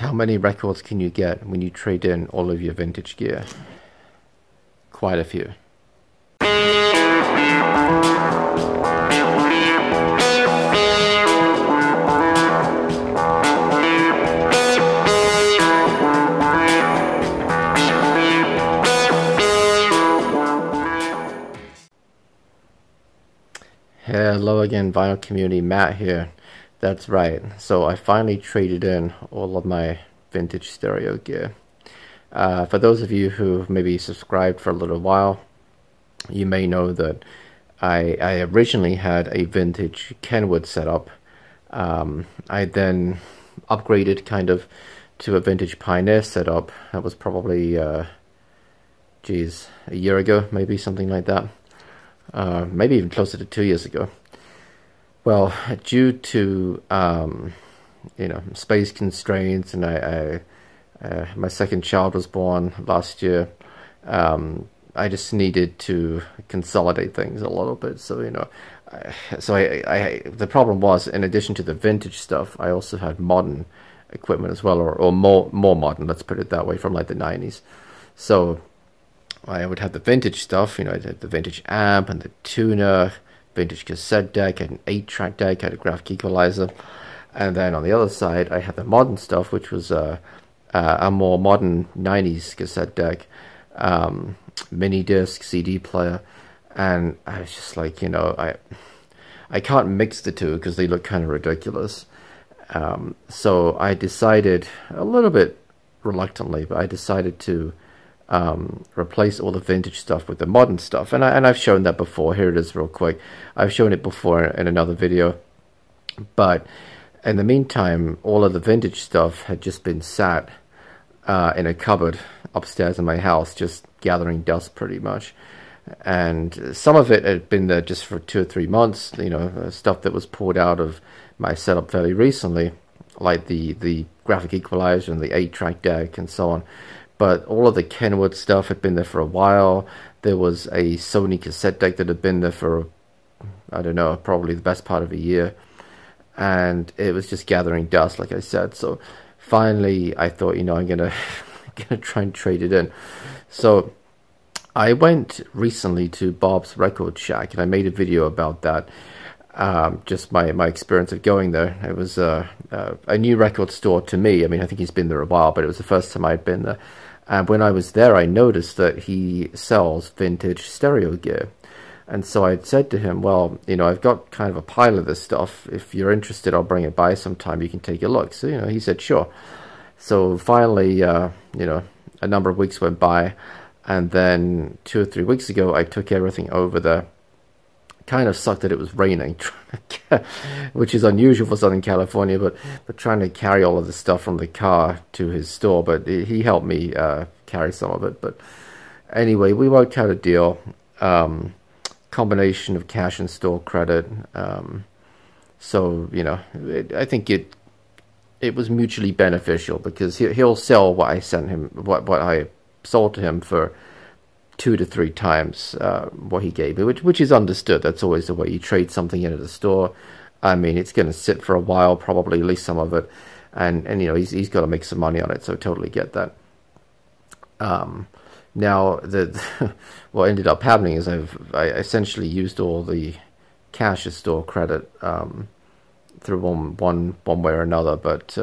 How many records can you get when you trade in all of your vintage gear? Quite a few. Hello again, vinyl community, Matt here. That's right, so I finally traded in all of my vintage stereo gear. For those of you who maybe subscribed for a little while, you may know that I originally had a vintage Kenwood setup. I then upgraded kind of to a vintage Pioneer setup. That was probably, geez, a year ago, maybe something like that. Maybe even closer to 2 years ago. Well, due to you know, space constraints, and my second child was born last year, I just needed to consolidate things a little bit. So you know, the problem was, in addition to the vintage stuff, I also had modern equipment as well, or more modern, let's put it that way, from like the 90s. So I would have the vintage stuff, you know, I had the vintage amp and the tuner, vintage cassette deck, I had an 8-track deck, I had a graphic equalizer, and then on the other side I had the modern stuff, which was a more modern 90s cassette deck, mini disc, CD player, and I was just like, you know, I can't mix the two because they look kind of ridiculous. So I decided, a little bit reluctantly, but I decided to replace all the vintage stuff with the modern stuff, and I've shown that before. Here it is real quick. I've shown it before in another video, but in the meantime all of the vintage stuff had just been sat in a cupboard upstairs in my house, just gathering dust pretty much, and some of it had been there just for 2 or 3 months, you know, stuff that was pulled out of my setup fairly recently, like the graphic equalizer and the 8-track deck and so on. But all of the Kenwood stuff had been there for a while. There was a Sony cassette deck that had been there for, I don't know, probably the best part of a year. And it was just gathering dust, like I said. So finally, I thought, you know, I'm gonna try and trade it in. So I went recently to Bob's Record Shack, and I made a video about that. Just my experience of going there. It was a new record store to me. I mean, I think he's been there a while, but it was the first time I'd been there. And when I was there, I noticed that he sells vintage stereo gear. And so I said to him, well, you know, I've got kind of a pile of this stuff. If you're interested, I'll bring it by sometime. You can take a look. So, you know, he said, sure. So finally, you know, a number of weeks went by. And then 2 or 3 weeks ago, I took everything over there. Kind of sucked that it was raining, which is unusual for Southern California, but trying to carry all of the stuff from the car to his store. But he helped me carry some of it. But anyway, we worked out a deal, combination of cash and store credit. So you know, I think it was mutually beneficial, because he'll sell what I sent him, what I sold to him, for 2 to 3 times what he gave me, which is understood. That's always the way you trade something in at a store. I mean, it's going to sit for a while, probably, at least some of it, and you know, he's got to make some money on it, so I totally get that. Now, what ended up happening is I essentially used all the cash as store credit through one way or another, but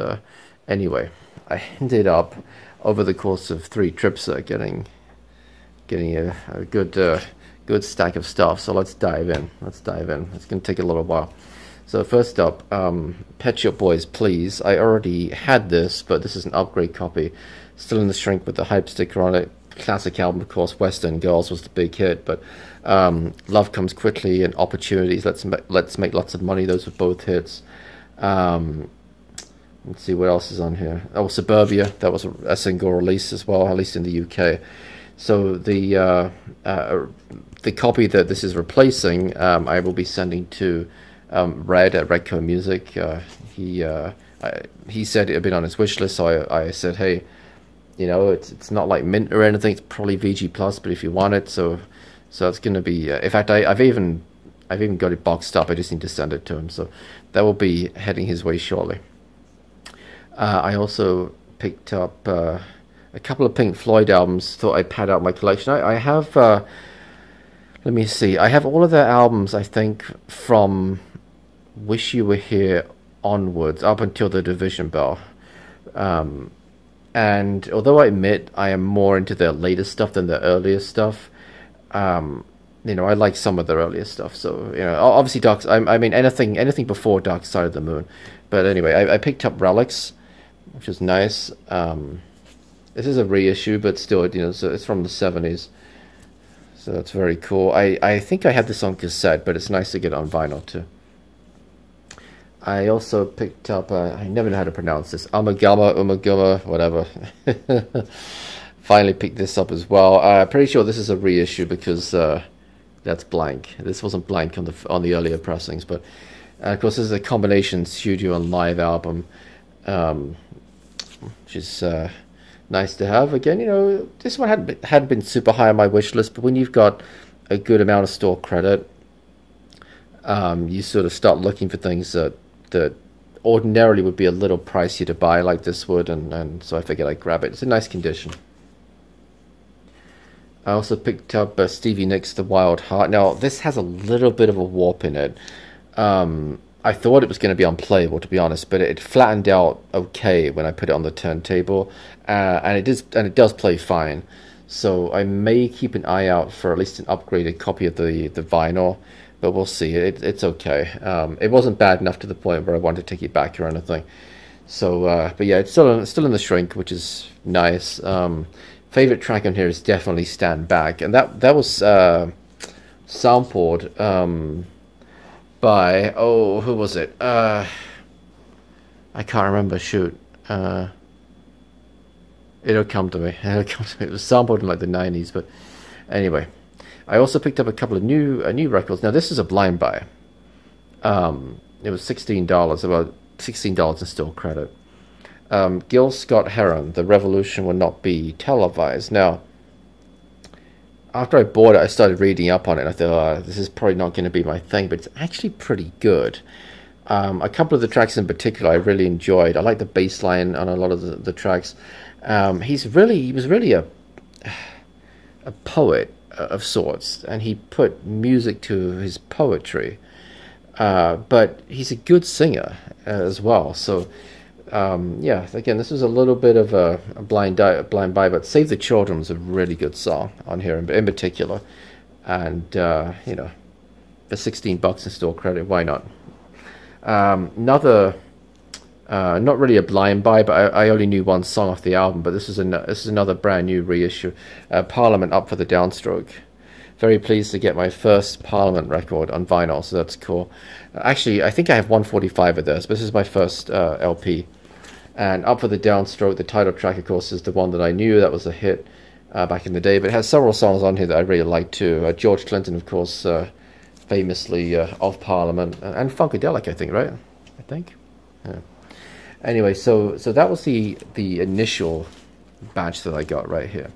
anyway, I ended up, over the course of 3 trips, getting a good stack of stuff. So let's dive in. It's going to take a little while. So first up, Pet Shop Boys Please. I already had this, but this is an upgrade copy. Still in the shrink with the hype sticker on it. Classic album, of course. Western Girls was the big hit, but Love Comes Quickly and Opportunities, Let's Make Lots of Money, those were both hits. Let's see what else is on here. Oh, Suburbia, that was a single release as well, at least in the UK. So the copy that this is replacing, I will be sending to Red at Redco Music. He said it had been on his wish list, so I said, hey, you know, it's not like mint or anything. It's probably VG Plus, but if you want it, so it's going to be. In fact, I've even got it boxed up. I just need to send it to him, so that will be heading his way shortly. I also picked up a couple of Pink Floyd albums. Thought I'd pad out my collection. I have, let me see, I have all of their albums, I think, from Wish You Were Here onwards, up until The Division Bell. And although I admit I am more into their latest stuff than their earlier stuff, you know, I like some of their earlier stuff. So, you know, obviously I mean, anything before Dark Side of the Moon. But anyway, I picked up Relics, which is nice. This is a reissue, but still, you know, so it's from the 70s. So that's very cool. I think I had this on cassette, but it's nice to get it on vinyl too. I also picked up, I never know how to pronounce this, Umaguma, whatever. Finally picked this up as well. Pretty sure this is a reissue because that's blank. This wasn't blank on the earlier pressings, but of course this is a combination studio and live album, which is nice to have. Again, you know, this one hadn't been super high on my wish list, but when you've got a good amount of store credit, you sort of start looking for things that ordinarily would be a little pricier to buy, like this would, and so I figured I'd grab it. It's in nice condition. I also picked up Stevie Nicks' The Wild Heart. Now, this has a little bit of a warp in it. I thought it was going to be unplayable, to be honest, but it flattened out okay when I put it on the turntable, and it does play fine. So I may keep an eye out for at least an upgraded copy of the vinyl, but we'll see. It's okay. It wasn't bad enough to the point where I wanted to take it back or anything. So, but yeah, it's still in the shrink, which is nice. Favorite track on here is definitely "Stand Back," and that was sampled by, who was it? I can't remember. Shoot, it'll come to me. It was sampled in like the 90s, but anyway. I also picked up a couple of new records. Now this is a blind buy. It was $16, about $16 in store credit. Gil Scott-Heron, "The Revolution Will Not Be Televised." Now, after I bought it, I started reading up on it. And I thought, this is probably not going to be my thing, but it's actually pretty good. A couple of the tracks in particular I really enjoyed. I like the bass line on a lot of the tracks. He was really a poet of sorts, and he put music to his poetry. But he's a good singer as well. So, yeah, again, this was a little bit of a blind buy, but "Save the Children" was a really good song on here in particular. And, you know, for $16 in store credit, why not? Another, not really a blind buy, but I only knew one song off the album, but this is another brand new reissue. Parliament, Up for the Downstroke. Very pleased to get my first Parliament record on vinyl, so that's cool. Actually, I think I have 145 of this, but this is my first LP. And Up for the Downstroke, the title track, of course, is the one that I knew that was a hit back in the day, but it has several songs on here that I really like too. George Clinton, of course, famously of Parliament, and Funkadelic, I think, right? I think. Yeah. Anyway, so that was the initial batch that I got right here.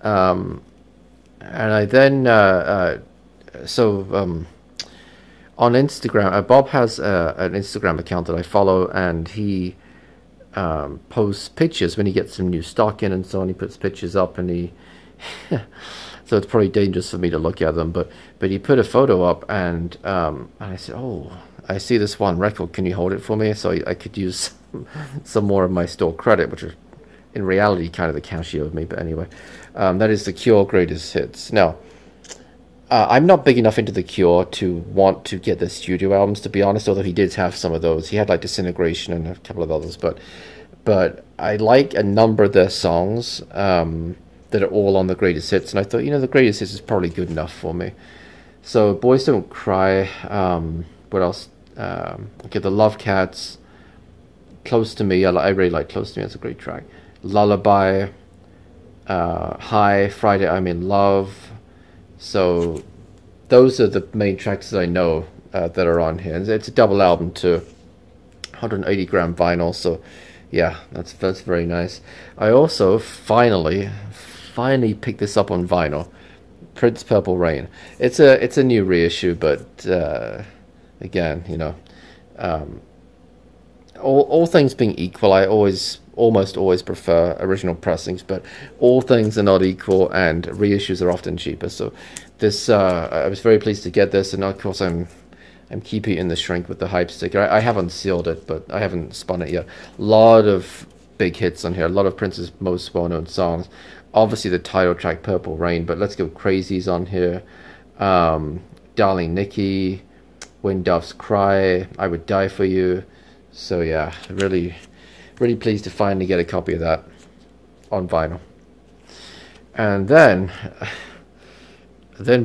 And I then on Instagram, Bob has an Instagram account that I follow, and he posts pictures when he gets some new stock in and so on. He puts pictures up, and he so it's probably dangerous for me to look at them, but he put a photo up, and I said, "Oh, I see this one record. Can you hold it for me?" So I could use some more of my store credit, which is in reality kind of the cash he owed me. But anyway, that is The Cure Greatest Hits. Now, I'm not big enough into The Cure to want to get the studio albums, to be honest, although he did have some of those. He had like Disintegration and a couple of others, but I like a number of their songs that are all on the Greatest Hits, and I thought, you know, the Greatest Hits is probably good enough for me. So Boys Don't Cry, what else? Okay, the Love Cats, Close to Me. I really like Close to Me. That's a great track. Lullaby, Hi, Friday I'm in Love. So those are the main tracks that I know that are on here. And it's a double album too, 180 gram vinyl. So yeah, that's very nice. I also finally picked this up on vinyl. Prince Purple Rain. It's a new reissue, but again, you know, all things being equal, I almost always prefer original pressings, but all things are not equal, and reissues are often cheaper. So this, I was very pleased to get this, and of course I'm keeping it in the shrink with the hype sticker. I haven't sealed it, but I haven't spun it yet. A lot of big hits on here, a lot of Prince's most well-known songs. Obviously the title track, Purple Rain, but Let's Go Crazy's on here. Darling Nikki, When Doves Cry, I Would Die For You. So yeah, really pleased to finally get a copy of that on vinyl. And then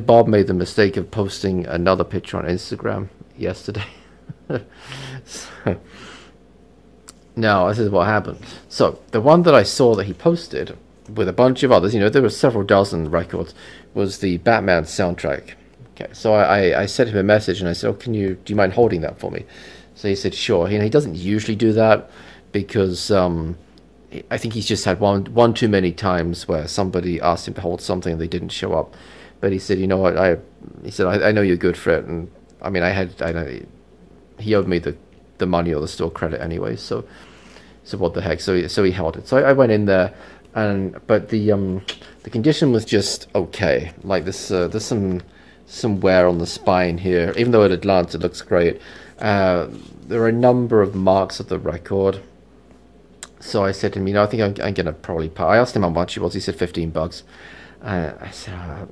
Bob made the mistake of posting another picture on Instagram yesterday. So, now this is what happened. So the one that I saw that he posted with a bunch of others, you know, there were several dozen records, was the Batman soundtrack. Okay, so I sent him a message and I said, oh, do you mind holding that for me? So he said, sure. You know, he doesn't usually do that because I think he's just had one too many times where somebody asked him to hold something and they didn't show up. But he said, you know what, I know you're good for it, and I mean, he owed me the money or the store credit anyway, so what the heck? So he held it. So I went in there, but the condition was just okay. Like there's some wear on the spine here, even though at a glance it looks great. There are a number of marks of the record. So I said to him, you know, I think I'm gonna probably I asked him how much it was. He said $15. I said,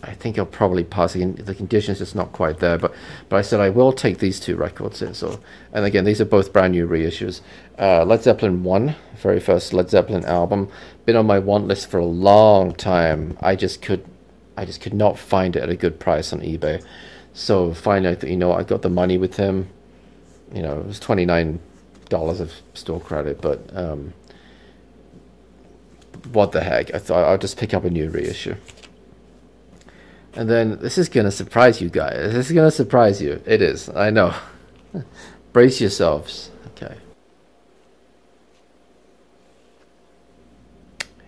I think I'll probably pass. The condition's just not quite there, but I said I will take these two records in. So, and again, these are both brand new reissues. Led Zeppelin 1, very first Led Zeppelin album, been on my want list for a long time. I just could not find it at a good price on eBay. So finally, I thought, you know, I got the money with him. You know, it was $29 of store credit, but what the heck? I thought I'll just pick up a new reissue. And then this is gonna surprise you guys. This is gonna surprise you. It is. I know. Brace yourselves. Okay.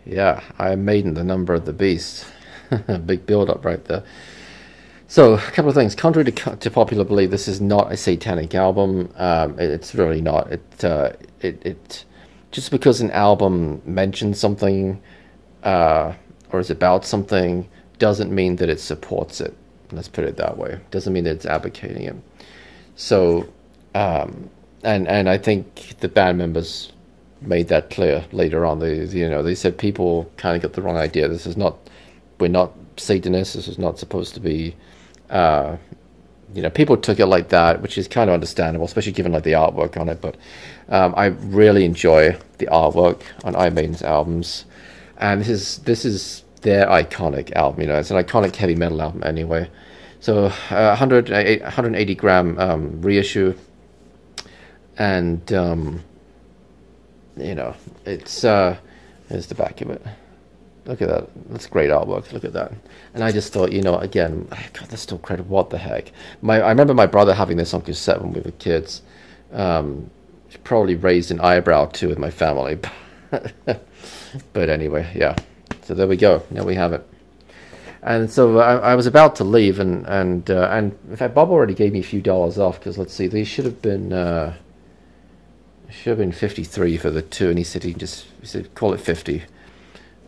Yeah, I'm Maiden, the Number of the Beast. Big build-up right there. So, a couple of things. Contrary to popular belief, this is not a satanic album. It's really not. It just because an album mentions something or is about something doesn't mean that it supports it. Let's put it that way. Doesn't mean that it's advocating it. So, and I think the band members made that clear later on. They said people kind of got the wrong idea. We're not Satanists. This is not supposed to be. People took it like that, which is kind of understandable, especially given like the artwork on it. But I really enjoy the artwork on Iron Maiden's albums, and this is their iconic album. You know, it's an iconic heavy metal album anyway. So 180 gram reissue, and it's here's the back of it. Look at that. That's great artwork. Look at that. And I just thought, again, God, that's still credit. What the heck? I remember my brother having this on cassette when we were kids. Probably raised an eyebrow too with my family. But anyway, yeah. So there we go. Now we have it. And so I was about to leave, and in fact, Bob already gave me a few dollars off, because let's see, these should have been 53 for the two, and he said call it 50.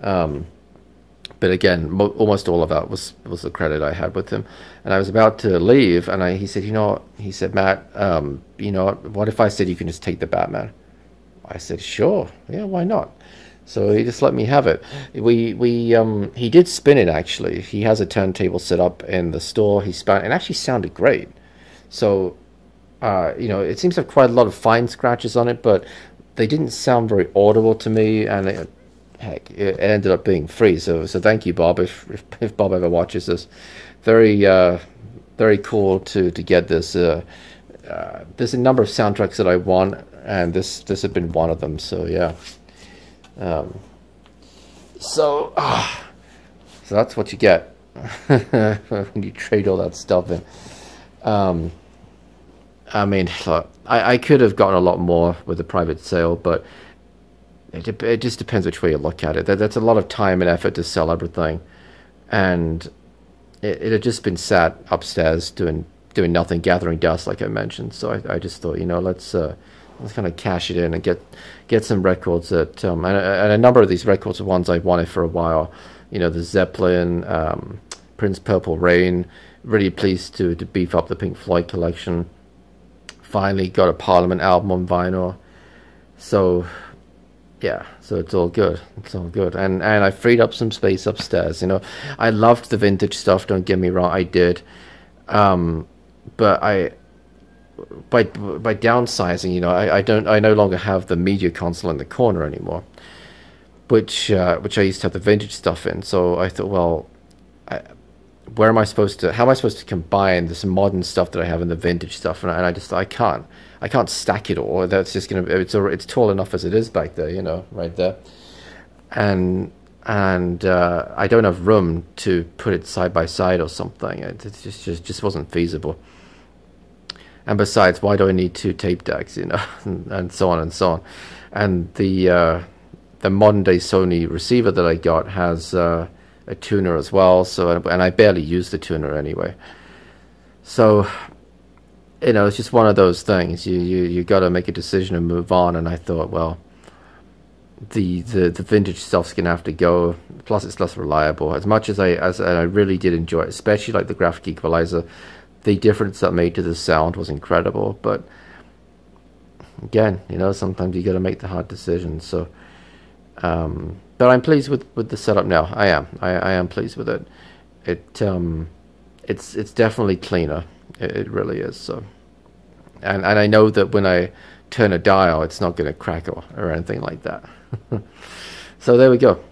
But again, almost all of that was the credit I had with him. And I was about to leave, and he said, Matt, what if I said you can just take the Batman? I said, sure, yeah, why not? So he just let me have it. He did spin it, actually. He has a turntable set up in the store. He spun it, and actually sounded great. So, it seems to have quite a lot of fine scratches on it, but they didn't sound very audible to me, and it ended up being free. So thank you, Bob, if Bob ever watches this. Very very cool to get this. There's a number of soundtracks that I want, and this had been one of them. So yeah. So that's what you get when you trade all that stuff in. I mean, look, I could have gotten a lot more with the private sale, but it just depends which way you look at it. That's a lot of time and effort to sell everything, and it had just been sat upstairs doing nothing, gathering dust, like I mentioned. So I just thought, let's let's kind of cash it in and get some records that and a number of these records are ones I've wanted for a while. You know, the Zeppelin, Prince Purple Rain. Really pleased to beef up the Pink Floyd collection. Finally got a Parliament album on vinyl. So yeah, so it's all good. It's all good. And I freed up some space upstairs. You know, I loved the vintage stuff, don't get me wrong, I did. But by downsizing, you know, I no longer have the media console in the corner anymore, which I used to have the vintage stuff in. So I thought, well, how am I supposed to combine this modern stuff that I have in the vintage stuff? And I can't stack it all. That's just it's tall enough as it is back there, you know, right there. And I don't have room to put it side by side or something. It just wasn't feasible. And besides, why do I need 2 tape decks, you know, and so on and so on. And the modern day Sony receiver that I got has a tuner as well. So, and I barely use the tuner anyway. So, you know, it's just one of those things. You got to make a decision and move on. And I thought, well, the vintage stuff's gonna have to go. Plus, it's less reliable. As much as I really did enjoy it, especially like the graphic equalizer. The difference that made to the sound was incredible, but again, you know, sometimes you got to make the hard decisions. So, but I'm pleased with the setup now. I am pleased with it. It's definitely cleaner. It really is. So, and I know that when I turn a dial, it's not going to crack or anything like that. So there we go.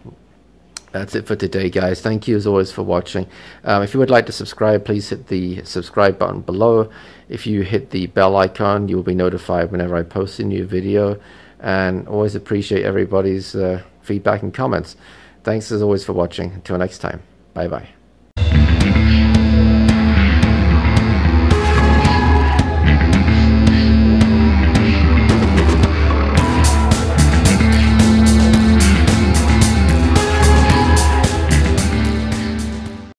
That's it for today, guys. Thank you as always for watching. If you would like to subscribe, please hit the subscribe button below. If you hit the bell icon, you will be notified whenever I post a new video. And always appreciate everybody's feedback and comments. Thanks as always for watching. Until next time. Bye bye.